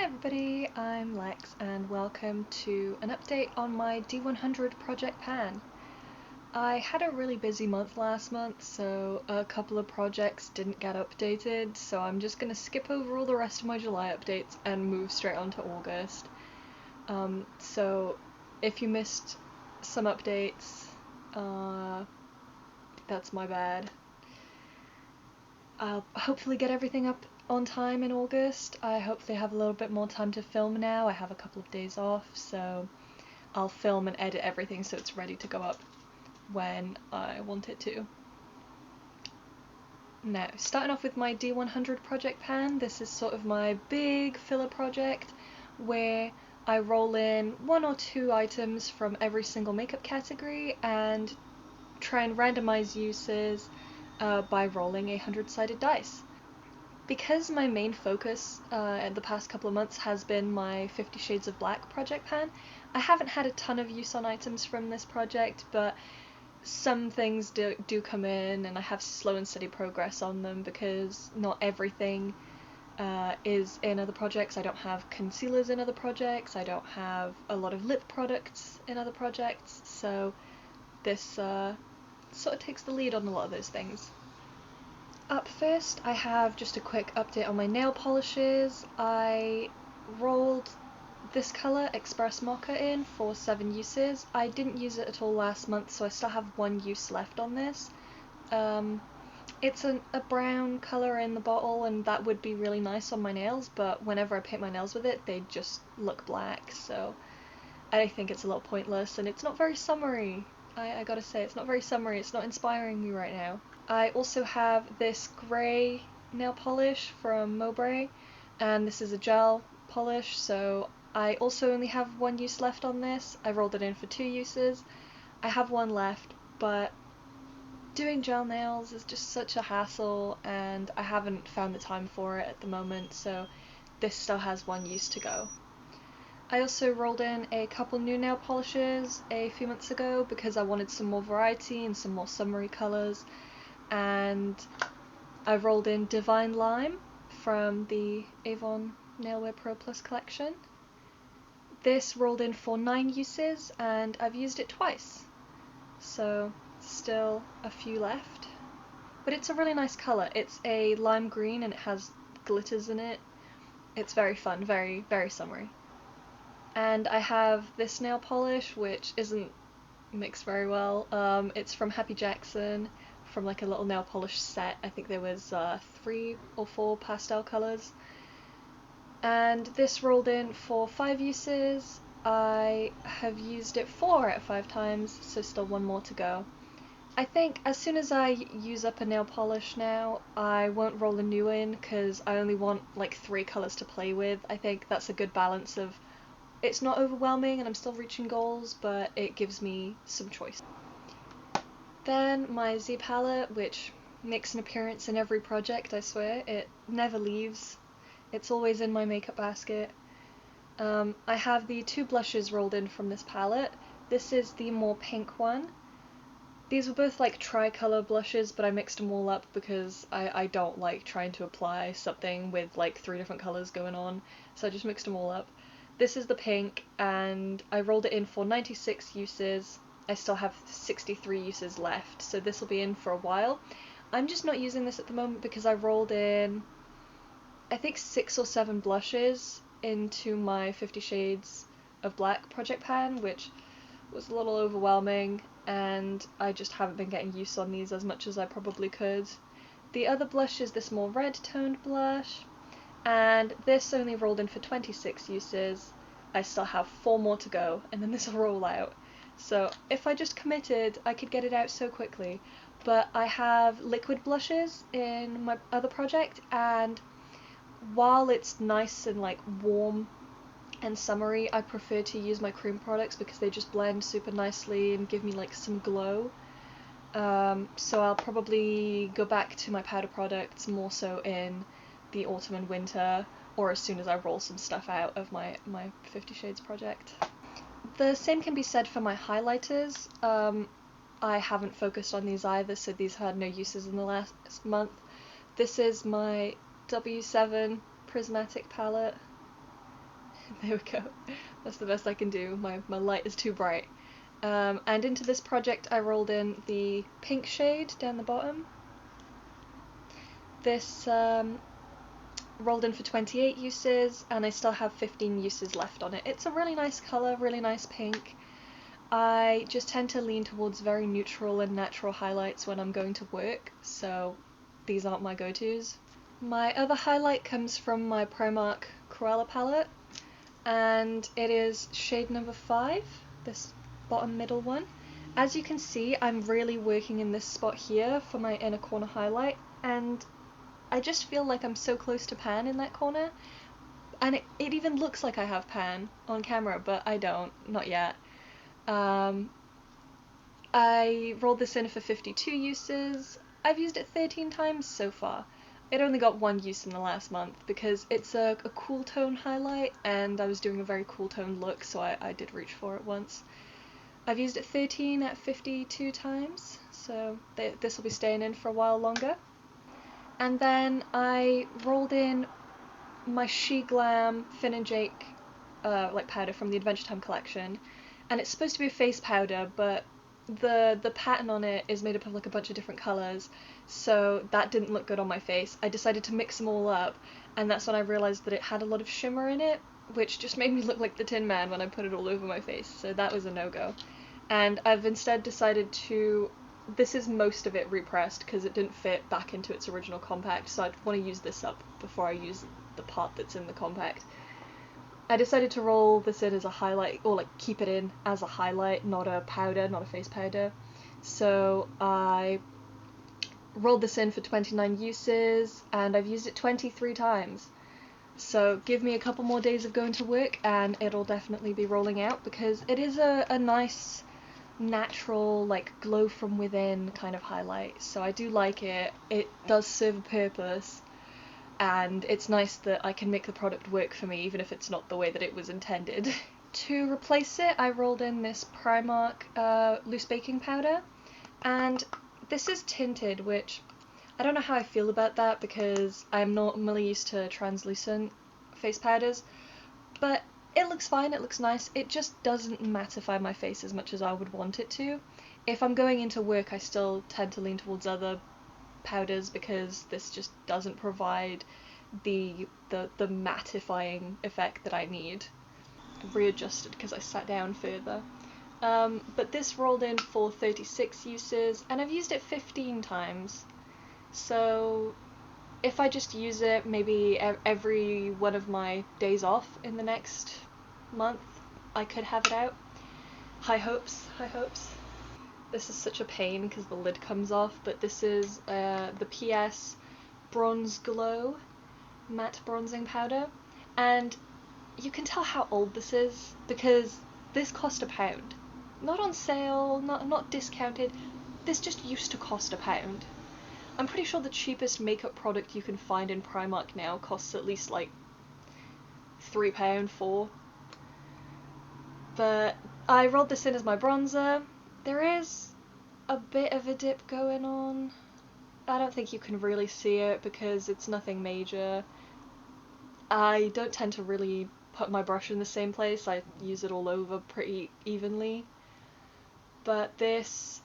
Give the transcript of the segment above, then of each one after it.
everybody, I'm Lex and welcome to an update on my D100 Project Pan. I had a really busy month last month, so a couple of projects didn't get updated, so I'm just going to skip over all the rest of my July updates and move straight on to August. So if you missed some updates, that's my bad. I'll hopefully get everything up on time in August. I hopefully have a little bit more time to film now. I have a couple of days off, so I'll film and edit everything so it's ready to go up when I want it to. Now, starting off with my D100 Project Pan, this is sort of my big filler project where I roll in 1 or 2 items from every single makeup category and try and randomize uses by rolling a 100-sided dice. Because my main focus in the past couple of months has been my 50 Shades of Black Project Pan, I haven't had a ton of use on items from this project, but some things do come in and I have slow and steady progress on them because not everything is in other projects. I don't have concealers in other projects, I don't have a lot of lip products in other projects, so this sort of takes the lead on a lot of those things. Up first, I have just a quick update on my nail polishes. I rolled this colour, Express Mocha, in for 7 uses. I didn't use it at all last month, so I still have 1 use left on this. It's a brown colour in the bottle, and that would be really nice on my nails, but whenever I paint my nails with it, they just look black, so I think it's a little pointless, and it's not very summery. I gotta say, it's not very summery, it's not inspiring me right now. I also have this grey nail polish from Mowbray, and this is a gel polish, so I also only have 1 use left on this. I rolled it in for 2 uses. I have 1 left, but doing gel nails is just such a hassle, and I haven't found the time for it at the moment, so this still has 1 use to go. I also rolled in a couple new nail polishes a few months ago because I wanted some more variety and some more summery colours, and I rolled in Divine Lime from the Avon Nailwear Pro Plus collection. This rolled in for 9 uses and I've used it twice, so still a few left. But it's a really nice colour. It's a lime green and it has glitters in it. It's very fun, very, very summery. And I have this nail polish, which isn't mixed very well. It's from Happy Jackson, from like a little nail polish set. I think there was 3 or 4 pastel colours. And this rolled in for 5 uses. I have used it 4 out of 5 times, so still 1 more to go. I think as soon as I use up a nail polish now, I won't roll a new in because I only want like 3 colours to play with. I think that's a good balance of it's not overwhelming and I'm still reaching goals, but it gives me some choice. Then my Z palette, which makes an appearance in every project, I swear. It never leaves. It's always in my makeup basket. I have the 2 blushes rolled in from this palette. This is the more pink one. These were both like tri-colour blushes, but I mixed them all up because I don't like trying to apply something with like 3 different colours going on, so I just mixed them all up. This is the pink, and I rolled it in for 96 uses. I still have 63 uses left, so this will be in for a while. I'm just not using this at the moment because I rolled in, I think 6 or 7 blushes into my 50 Shades of Black Project Pan, which was a little overwhelming, and I just haven't been getting use on these as much as I probably could. The other blush is this more red-toned blush, and this only rolled in for 26 uses. I still have 4 more to go, and then this will roll out. So if I just committed, I could get it out so quickly. But I have liquid blushes in my other project, and while it's nice and like warm and summery, I prefer to use my cream products because they just blend super nicely and give me like some glow. So I'll probably go back to my powder products more so in the autumn and winter, or as soon as I roll some stuff out of my 50 Shades project. The same can be said for my highlighters. I haven't focused on these either, so these had no uses in the last month. This is my W7 Prismatic palette. There we go. That's the best I can do. My light is too bright. And into this project I rolled in the pink shade down the bottom. This rolled in for 28 uses, and I still have 15 uses left on it. It's a really nice colour, really nice pink. I just tend to lean towards very neutral and natural highlights when I'm going to work, so these aren't my go-tos. My other highlight comes from my Primark Cruella palette, and it is shade number 5, this bottom middle one. As you can see, I'm really working in this spot here for my inner corner highlight, and I just feel like I'm so close to pan in that corner, and it even looks like I have pan on camera, but I don't, not yet. I rolled this in for 52 uses. I've used it 13 times so far. It only got 1 use in the last month because it's a cool tone highlight, and I was doing a very cool tone look, so I did reach for it once. I've used it 13 at 52 times, so this will be staying in for a while longer. And then I rolled in my She Glam Finn and Jake like powder from the Adventure Time collection, and it's supposed to be a face powder, but the pattern on it is made up of like a bunch of different colours, so that didn't look good on my face. I decided to mix them all up, and that's when I realised that it had a lot of shimmer in it, which just made me look like the Tin Man when I put it all over my face, so that was a no-go. And I've instead decided to... This is most of it repressed because it didn't fit back into its original compact, so I'd want to use this up before I use the part that's in the compact. I decided to roll this in as a highlight, or like keep it in as a highlight, not a powder, not a face powder. So I rolled this in for 29 uses, and I've used it 23 times. So give me a couple more days of going to work and it'll definitely be rolling out, because it is a nice natural, like, glow from within kind of highlight, so I do like it. It does serve a purpose, and it's nice that I can make the product work for me even if it's not the way that it was intended. To replace it, I rolled in this Primark loose baking powder, and this is tinted, which I don't know how I feel about that because I'm not really used to translucent face powders, but it looks fine, it looks nice. It just doesn't mattify my face as much as I would want it to. If I'm going into work, I still tend to lean towards other powders because this just doesn't provide the mattifying effect that I need. I've readjusted because I sat down further. But this rolled in for 36 uses, and I've used it 15 times. So if I just use it maybe every one of my days off in the next month, I could have it out. High hopes, high hopes. This is such a pain because the lid comes off, but this is the PS Bronze Glow matte bronzing powder, and you can tell how old this is because this cost £1. Not on sale, not discounted, this just used to cost £1. I'm pretty sure the cheapest makeup product you can find in Primark now costs at least like £3, £4. But I rolled this in as my bronzer. There is a bit of a dip going on. I don't think you can really see it because it's nothing major. I don't tend to really put my brush in the same place, I use it all over pretty evenly. But this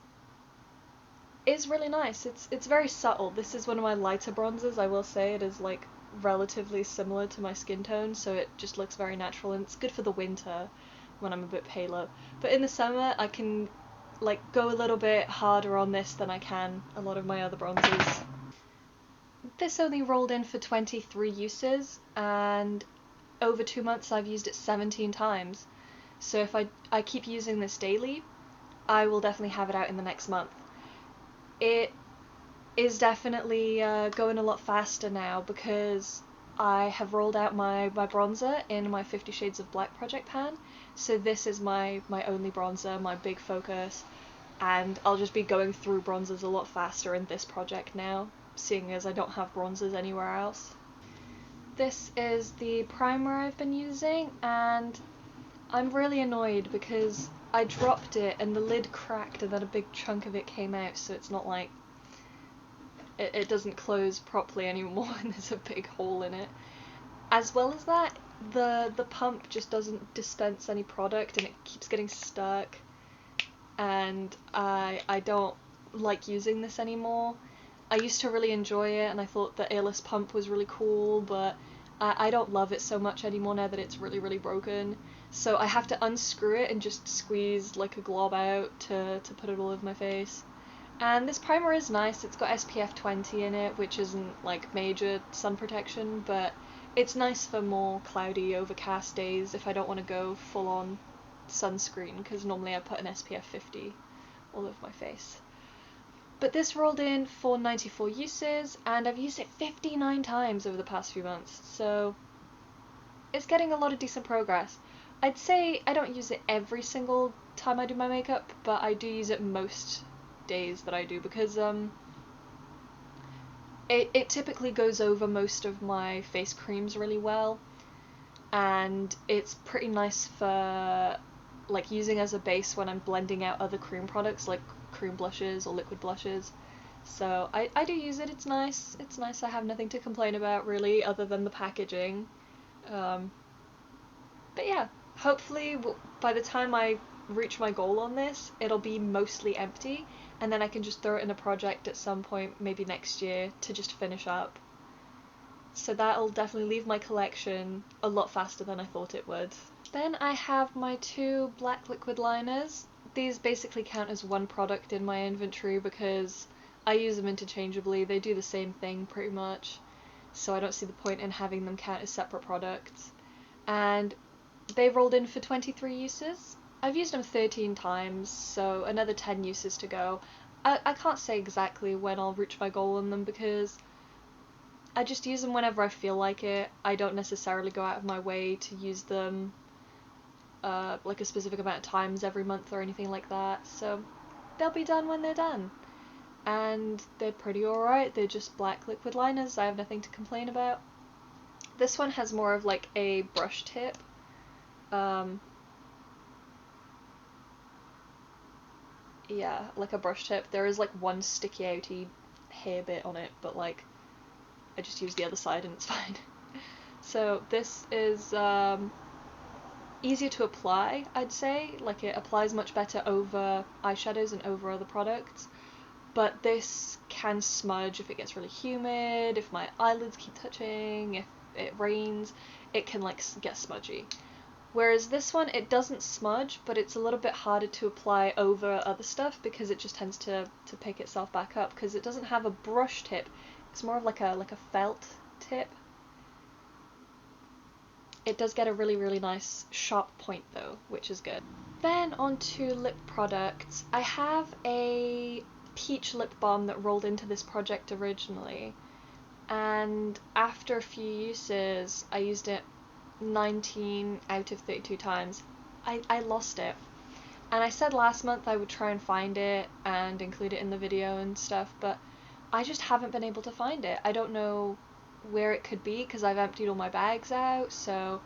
is really nice. It's very subtle. This is one of my lighter bronzers, I will say. It is like relatively similar to my skin tone, so it just looks very natural, and it's good for the winter when I'm a bit paler. But in the summer I can like go a little bit harder on this than I can a lot of my other bronzers. This only rolled in for 23 uses, and over 2 months I've used it 17 times. So if I keep using this daily, I will definitely have it out in the next month. It is definitely going a lot faster now because I have rolled out my bronzer in my 50 Shades of Black Project Pan, so this is my only bronzer, my big focus, and I'll just be going through bronzers a lot faster in this project now, seeing as I don't have bronzers anywhere else. This is the primer I've been using, and I'm really annoyed because I dropped it and the lid cracked and then a big chunk of it came out, so it's not like it doesn't close properly anymore and there's a big hole in it. As well as that, the pump just doesn't dispense any product and it keeps getting stuck, and I don't like using this anymore. I used to really enjoy it and I thought the airless pump was really cool, but I don't love it so much anymore now that it's really, really broken. So I have to unscrew it and just squeeze like a glob out to put it all over my face. And this primer is nice. It's got SPF 20 in it, which isn't like major sun protection, but it's nice for more cloudy, overcast days if I don't want to go full on sunscreen, because normally I put an SPF 50 all over my face. But this rolled in for 94 uses, and I've used it 59 times over the past few months, so it's getting a lot of decent progress. I'd say I don't use it every single time I do my makeup, but I do use it most days that I do, because it typically goes over most of my face creams really well, and it's pretty nice for like using as a base when I'm blending out other cream products like cream blushes or liquid blushes. So I do use it. It's nice. It's nice. I have nothing to complain about really other than the packaging. But yeah, hopefully by the time I reach my goal on this, it'll be mostly empty, and then I can just throw it in a project at some point, maybe next year, to just finish up. So that'll definitely leave my collection a lot faster than I thought it would. Then I have my two black liquid liners. These basically count as one product in my inventory because I use them interchangeably. They do the same thing pretty much, so I don't see the point in having them count as separate products. And they rolled in for 23 uses. I've used them 13 times, so another 10 uses to go. I can't say exactly when I'll reach my goal on them because I just use them whenever I feel like it. I don't necessarily go out of my way to use them like a specific amount of times every month or anything like that, so they'll be done when they're done. And they're pretty alright. They're just black liquid liners. I have nothing to complain about. This one has more of like a brush tip. Yeah, like a brush tip. There is like one sticky outy hair bit on it, but like I just use the other side and it's fine. So this is easier to apply, I'd say. Like it applies much better over eyeshadows and over other products, but this can smudge if it gets really humid, if my eyelids keep touching, if it rains, it can like get smudgy. Whereas this one, it doesn't smudge, but it's a little bit harder to apply over other stuff because it just tends to pick itself back up because it doesn't have a brush tip. It's more of like a felt tip. It does get a really, really nice sharp point though, which is good. Then on to lip products. I have a peach lip balm that rolled into this project originally, and after a few uses, I used it 19 out of 32 times. I lost it. And I said last month I would try and find it and include it in the video and stuff, but I just haven't been able to find it. I don't know where it could be because I've emptied all my bags out, so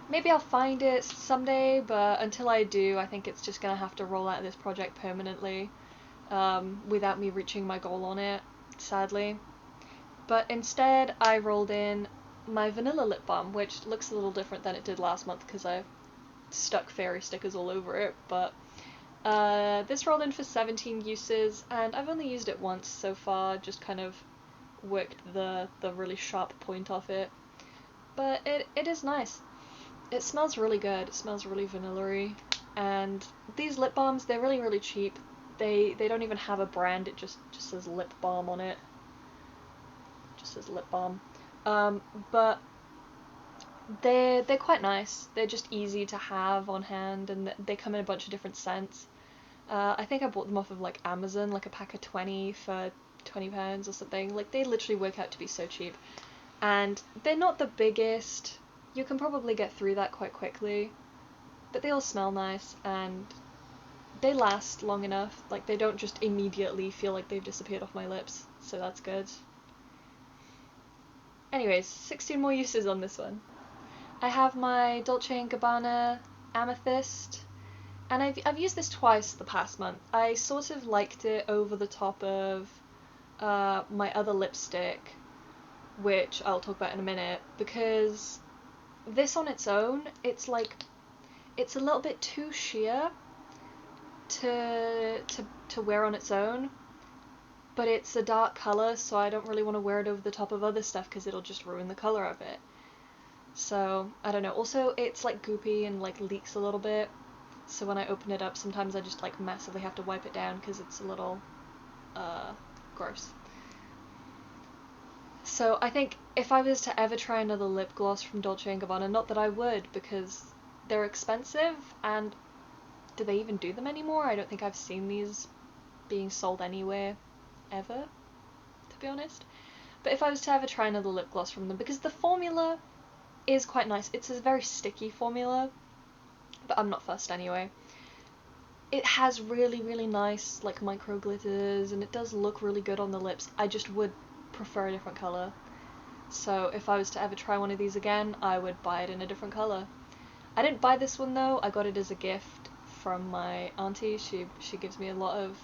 maybe I'll find it someday, but until I do, I think it's just gonna have to roll out of this project permanently, without me reaching my goal on it, sadly. But instead, I rolled in my vanilla lip balm, which looks a little different than it did last month because I stuck fairy stickers all over it, but this rolled in for 17 uses, and I've only used it once so far, just kind of worked the really sharp point off it. But it is nice. It smells really good. It smells really vanilla-y. And these lip balms, they're really, really cheap. They don't even have a brand, it just says lip balm on it. Just says lip balm. But they're quite nice. They're just easy to have on hand, and they come in a bunch of different scents. I think I bought them off of like Amazon, like a pack of 20 for £20 or something. Like they literally work out to be so cheap. And they're not the biggest. You can probably get through that quite quickly. But they all smell nice and they last long enough. Like they don't just immediately feel like they've disappeared off my lips. So that's good. Anyways, 16 more uses on this one. I have my Dolce & Gabbana Amethyst, and I've used this twice the past month. I sort of liked it over the top of my other lipstick, which I'll talk about in a minute, because this on its own, it's like, it's a little bit too sheer to wear on its own, but it's a dark colour, so I don't really want to wear it over the top of other stuff because it'll just ruin the colour of it. So, I don't know. Also, it's like goopy and like leaks a little bit, so when I open it up, sometimes I just like massively have to wipe it down because it's a little gross. So I think if I was to ever try another lip gloss from Dolce & Gabbana, not that I would, because they're expensive, and do they even do them anymore? I don't think I've seen these being sold anywhere ever, to be honest. But if I was to ever try another lip gloss from them, because the formula is quite nice, it's a very sticky formula, but I'm not fussed anyway. It has really, really nice like micro glitters, and it does look really good on the lips. I just would prefer a different colour. So if I was to ever try one of these again, I would buy it in a different colour. I didn't buy this one though, I got it as a gift from my auntie. She gives me a lot of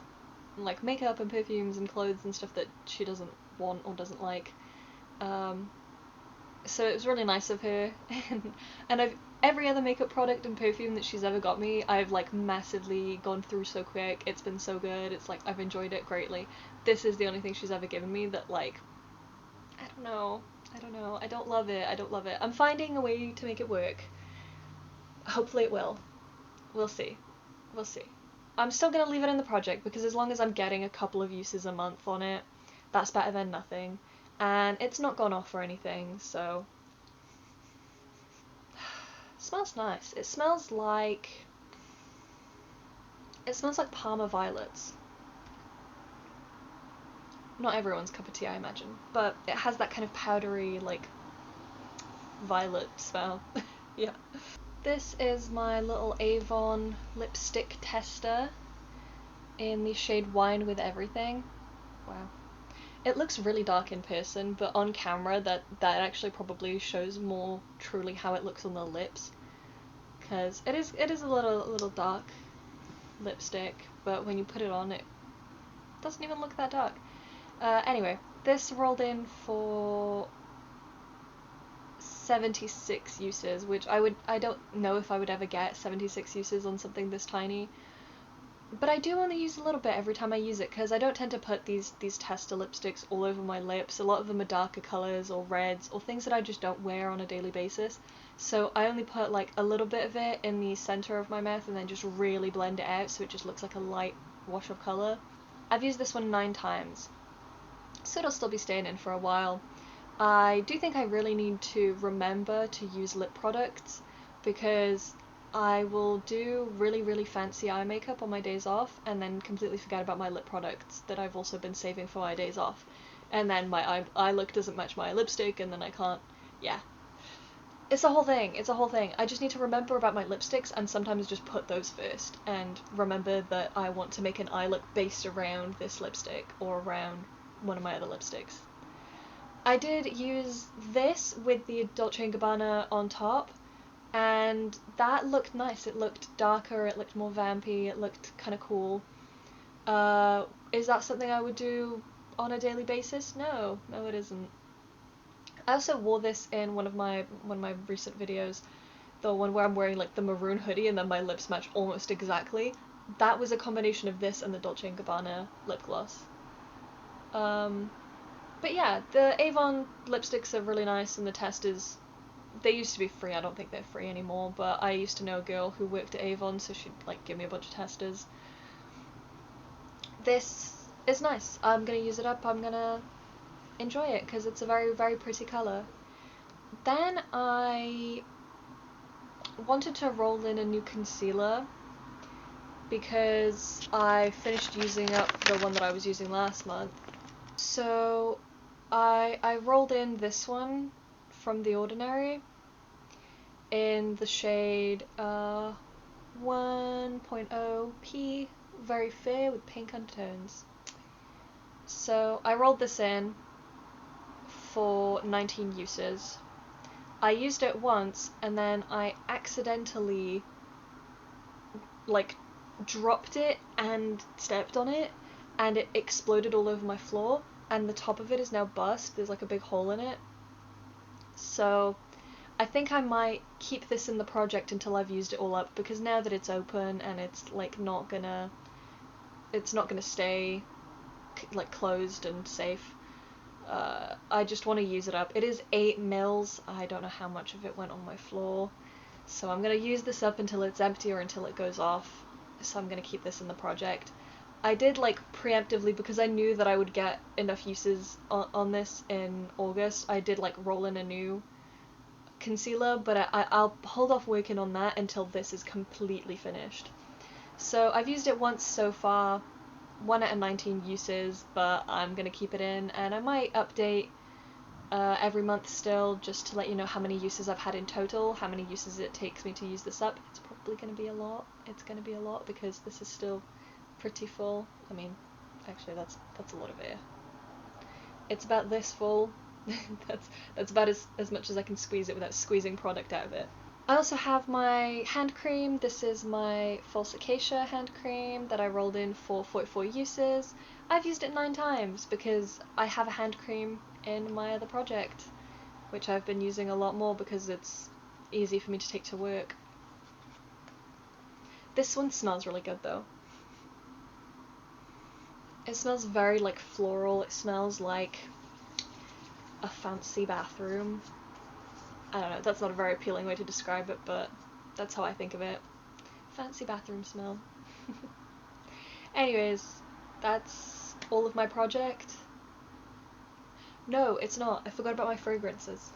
like makeup and perfumes and clothes and stuff that she doesn't want or doesn't like. So it was really nice of her. And every other makeup product and perfume that she's ever got me, I've like massively gone through so quick. It's been so good. It's like I've enjoyed it greatly. This is the only thing she's ever given me that like, I don't know. I don't love it. I'm finding a way to make it work. Hopefully it will. We'll see. I'm still gonna leave it in the project because as long as I'm getting a couple of uses a month on it, that's better than nothing. And it's not gone off or anything, so it smells nice. It smells like Parma violets. Not everyone's cup of tea, I imagine, but it has that kind of powdery, like, violet smell. Yeah. This is my little Avon lipstick tester in the shade Wine with Everything. Wow. It looks really dark in person, but on camera that actually probably shows more truly how it looks on the lips, because it is a little dark lipstick, but when you put it on, it doesn't even look that dark. Anyway, this rolled in for 76 uses, which I don't know if I would ever get 76 uses on something this tiny. But I do only use a little bit every time I use it, because I don't tend to put these tester lipsticks all over my lips. A lot of them are darker colours or reds or things that I just don't wear on a daily basis. So I only put like a little bit of it in the centre of my mouth and then just really blend it out so it just looks like a light wash of colour. I've used this one 9 times, so it'll still be staying in for a while. I do think I really need to remember to use lip products, because I will do really, really fancy eye makeup on my days off and then completely forget about my lip products that I've also been saving for my days off. And then my eye look doesn't match my lipstick, and then I can't, yeah. It's a whole thing. I just need to remember about my lipsticks and sometimes just put those first and remember that I want to make an eye look based around this lipstick or around one of my other lipsticks. I did use this with the Dolce & Gabbana on top, and that looked nice. It looked darker, it looked more vampy, it looked kind of cool. Is that something I would do on a daily basis? No, it isn't. I also wore this in one of my recent videos, the one where I'm wearing like the maroon hoodie and then my lips match almost exactly. That was a combination of this and the Dolce & Gabbana lip gloss. But yeah, the Avon lipsticks are really nice, and the testers, they used to be free. I don't think they're free anymore, but I used to know a girl who worked at Avon, so she'd like give me a bunch of testers. This is nice. I'm gonna use it up. I'm gonna enjoy it because it's a very, very pretty colour. Then I wanted to roll in a new concealer because I finished using up the one that I was using last month. So I rolled in this one from The Ordinary in the shade 1.0P, very fair with pink undertones. So I rolled this in for 19 uses. I used it once and then I accidentally like dropped it and stepped on it and it exploded all over my floor. and the top of it is now bust. There's like a big hole in it. So I think I might keep this in the project until I've used it all up, because now that it's open and it's like not gonna stay like closed and safe, I just want to use it up. It is 8 mils. I don't know how much of it went on my floor, so I'm gonna use this up until it's empty or until it goes off. So I'm gonna keep this in the project. I did like preemptively, because I knew that I would get enough uses on this in August. I did like roll in a new concealer, but I'll hold off working on that until this is completely finished. So I've used it once so far, 1 out of 19 uses, but I'm gonna keep it in, and I might update every month still, just to let you know how many uses I've had in total, how many uses it takes me to use this up. It's probably gonna be a lot. It's gonna be a lot because this is still pretty full. I mean, actually that's a lot of air. It's about this full. that's about as much as I can squeeze it without squeezing product out of it. I also have my hand cream. This is my false acacia hand cream that I rolled in for 44 uses. I've used it 9 times because I have a hand cream in my other project, which I've been using a lot more because it's easy for me to take to work. This one smells really good though. It smells very like floral. It smells like a fancy bathroom. I don't know, that's not a very appealing way to describe it, but that's how I think of it. Fancy bathroom smell. Anyways, that's all of my project. No, it's not. I forgot about my fragrances.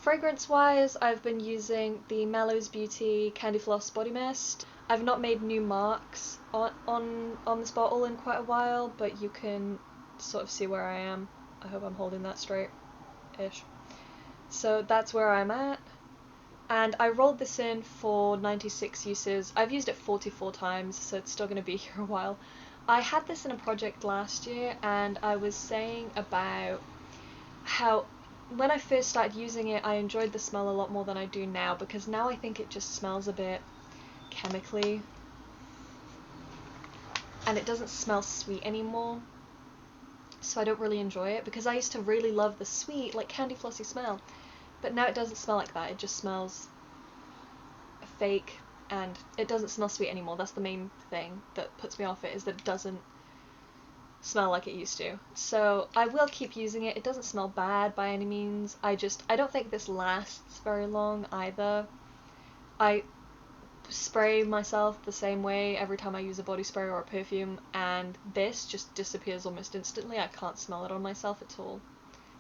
Fragrance-wise, I've been using the Mellows Beauty Candy Floss Body Mist. I've not made new marks on this bottle in quite a while, but you can sort of see where I am. I hope I'm holding that straight-ish. So that's where I'm at, and I rolled this in for 96 uses. I've used it 44 times, so it's still going to be here a while. I had this in a project last year, and I was saying about how when I first started using it, I enjoyed the smell a lot more than I do now, because now I think it just smells a bit chemically, and it doesn't smell sweet anymore. So I don't really enjoy it, because I used to really love the sweet, like candy flossy smell, but now it doesn't smell like that. It just smells fake, and it doesn't smell sweet anymore. That's the main thing that puts me off it, is that it doesn't smell like it used to. So I will keep using it. It doesn't smell bad by any means. I don't think this lasts very long either. I spray myself the same way every time I use a body spray or a perfume, and this just disappears almost instantly. I can't smell it on myself at all.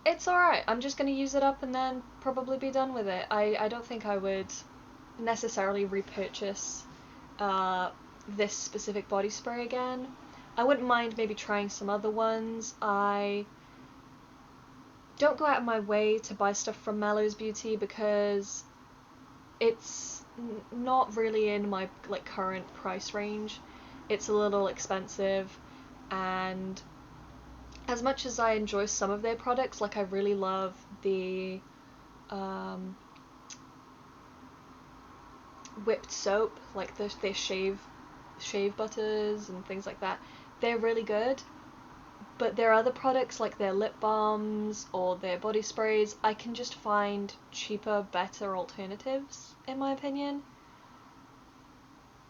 It's alright. I'm just going to use it up and then probably be done with it. I don't think I would necessarily repurchase this specific body spray again. I wouldn't mind maybe trying some other ones. I don't go out of my way to buy stuff from Mellows Beauty because it's not really in my like current price range. It's a little expensive, and as much as I enjoy some of their products, like I really love the whipped soap, like their shave butters and things like that, they're really good. But their other products, like their lip balms or their body sprays, I can just find cheaper, better alternatives, in my opinion.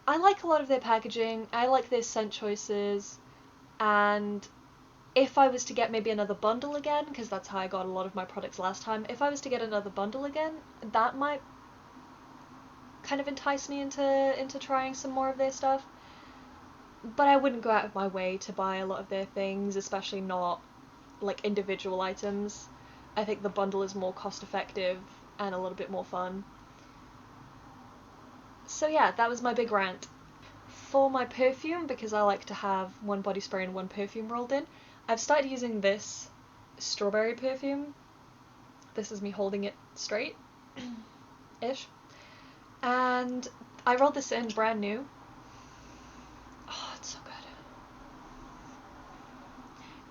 I like a lot of their packaging, I like their scent choices, and if I was to get maybe another bundle again, because that's how I got a lot of my products last time, if I was to get another bundle again, that might kind of entice me into trying some more of their stuff. But I wouldn't go out of my way to buy a lot of their things, especially not like individual items. I think the bundle is more cost effective and a little bit more fun. So yeah, that was my big rant. For my perfume, because I like to have one body spray and one perfume rolled in, I've started using this strawberry perfume. This is me holding it straight ish. And I rolled this in brand new. Oh, it's so good.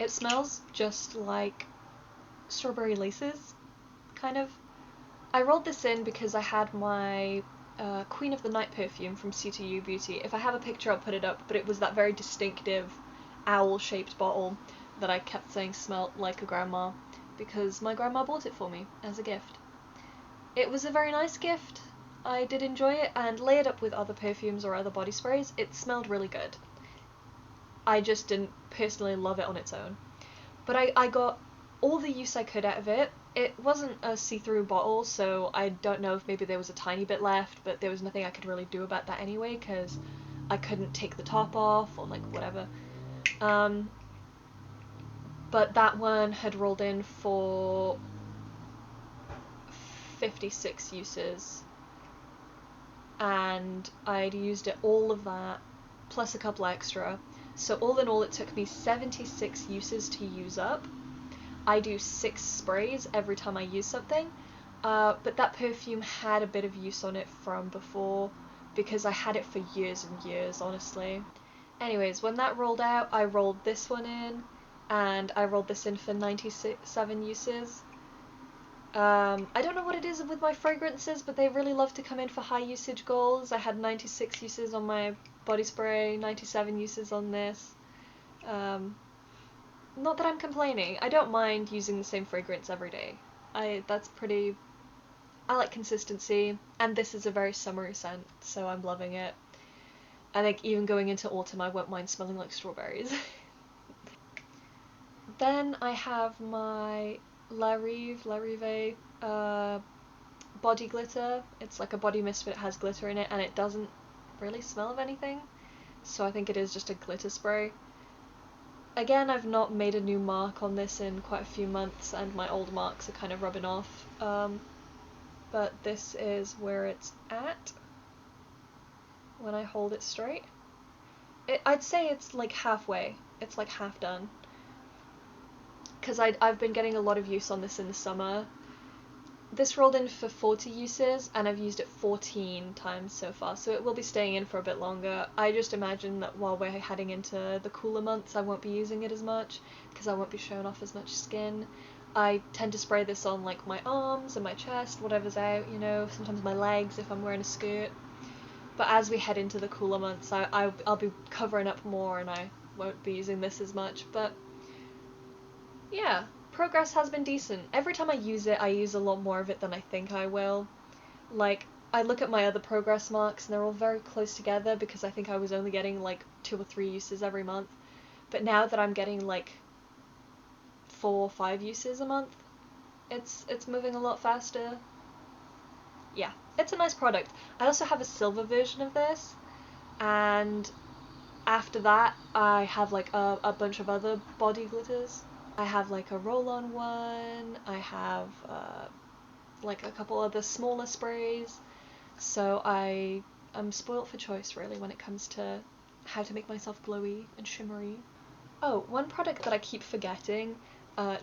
It smells just like strawberry laces, kind of. I rolled this in because I had my Queen of the Night perfume from C2U Beauty. If I have a picture, I'll put it up, but it was that very distinctive owl-shaped bottle. that I kept saying smelled like a grandma because my grandma bought it for me as a gift. It was a very nice gift. I did enjoy it, and layered up with other perfumes or other body sprays, it smelled really good. I just didn't personally love it on its own. But I got all the use I could out of it. It wasn't a see-through bottle, so I don't know if maybe there was a tiny bit left, but there was nothing I could really do about that anyway, because I couldn't take the top off, or like whatever. But that one had rolled in for 56 uses, and I'd used it all of that, plus a couple extra. So all in all, it took me 76 uses to use up. I do 6 sprays every time I use something, but that perfume had a bit of use on it from before, because I had it for years and years, honestly. Anyways, when that rolled out, I rolled this one in, and I rolled this in for 97 uses. I don't know what it is with my fragrances, but they really love to come in for high usage goals. I had 96 uses on my body spray, 97 uses on this. Not that I'm complaining. I don't mind using the same fragrance every day. I like consistency, and this is a very summery scent, so I'm loving it. I think even going into autumn, I won't mind smelling like strawberries. Then I have my La Rive body glitter. It's like a body mist, but it has glitter in it, and it doesn't really smell of anything, so I think it is just a glitter spray. Again, I've not made a new mark on this in quite a few months, and my old marks are kind of rubbing off, but this is where it's at when I hold it straight. I'd say it's like halfway. It's like half done. Because I've been getting a lot of use on this in the summer. This rolled in for 40 uses, and I've used it 14 times so far, so it will be staying in for a bit longer. I just imagine that while we're heading into the cooler months, I won't be using it as much, because I won't be showing off as much skin. I tend to spray this on like my arms and my chest, whatever's out, you know, sometimes my legs if I'm wearing a skirt. But as we head into the cooler months, I'll be covering up more, and I won't be using this as much, but yeah. Progress has been decent. Every time I use it, I use a lot more of it than I think I will. Like, I look at my other progress marks and they're all very close together because I think I was only getting like 2 or 3 uses every month. But now that I'm getting like 4 or 5 uses a month, it's moving a lot faster. Yeah, it's a nice product. I also have a silver version of this, and after that I have like a bunch of other body glitters. I have like a roll-on one, I have like a couple other smaller sprays, so I'm spoilt for choice really when it comes to how to make myself glowy and shimmery. Oh, one product that I keep forgetting,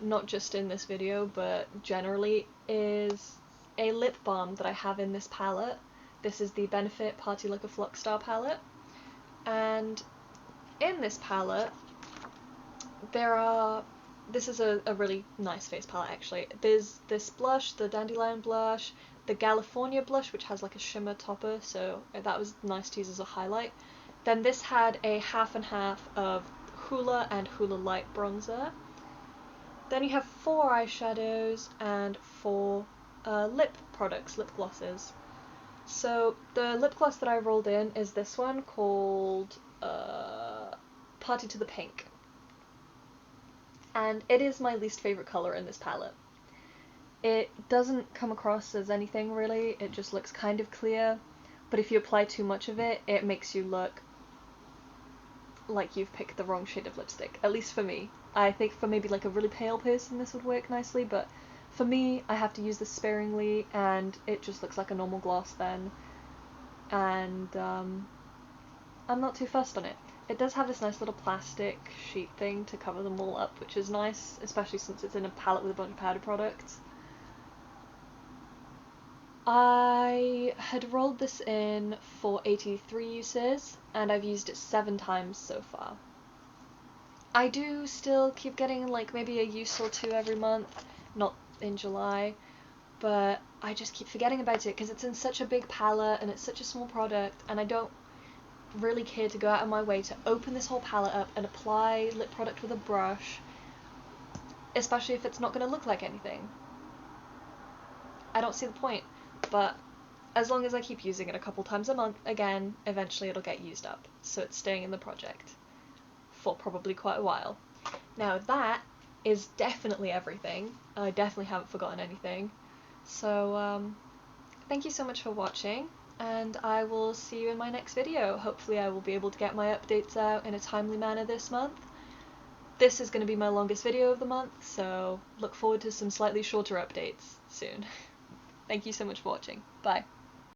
not just in this video but generally, is a lip balm that I have in this palette. This is the Benefit Party Like a Flock Star palette, and in this palette this is a really nice face palette actually. There's this blush, the Dandelion blush, the California blush, which has like a shimmer topper, so that was nice to use as a highlight. Then this had a half and half of Hoola and Hoola Light bronzer. Then you have 4 eyeshadows and 4 lip products, lip glosses. So the lip gloss that I rolled in is this one called Party to the Pink. And it is my least favourite colour in this palette. It doesn't come across as anything really, it just looks kind of clear, but if you apply too much of it, it makes you look like you've picked the wrong shade of lipstick, at least for me. I think for maybe like a really pale person this would work nicely, but for me, I have to use this sparingly, and it just looks like a normal gloss then, and I'm not too fussed on it. It does have this nice little plastic sheet thing to cover them all up, which is nice, especially since it's in a palette with a bunch of powder products. I had rolled this in for 83 uses, and I've used it 7 times so far. I do still keep getting like maybe a use or 2 every month, not in July, but I just keep forgetting about it because it's in such a big palette and it's such a small product, and I don't really care to go out of my way to open this whole palette up and apply lip product with a brush especially if it's not going to look like anything. I don't see the point, but as long as I keep using it a couple times a month, again, eventually it'll get used up, so it's staying in the project for probably quite a while. Now that is definitely everything. I definitely haven't forgotten anything. So thank you so much for watching, and I will see you in my next video. Hopefully I will be able to get my updates out in a timely manner this month. This is going to be my longest video of the month, so look forward to some slightly shorter updates soon. Thank you so much for watching. Bye.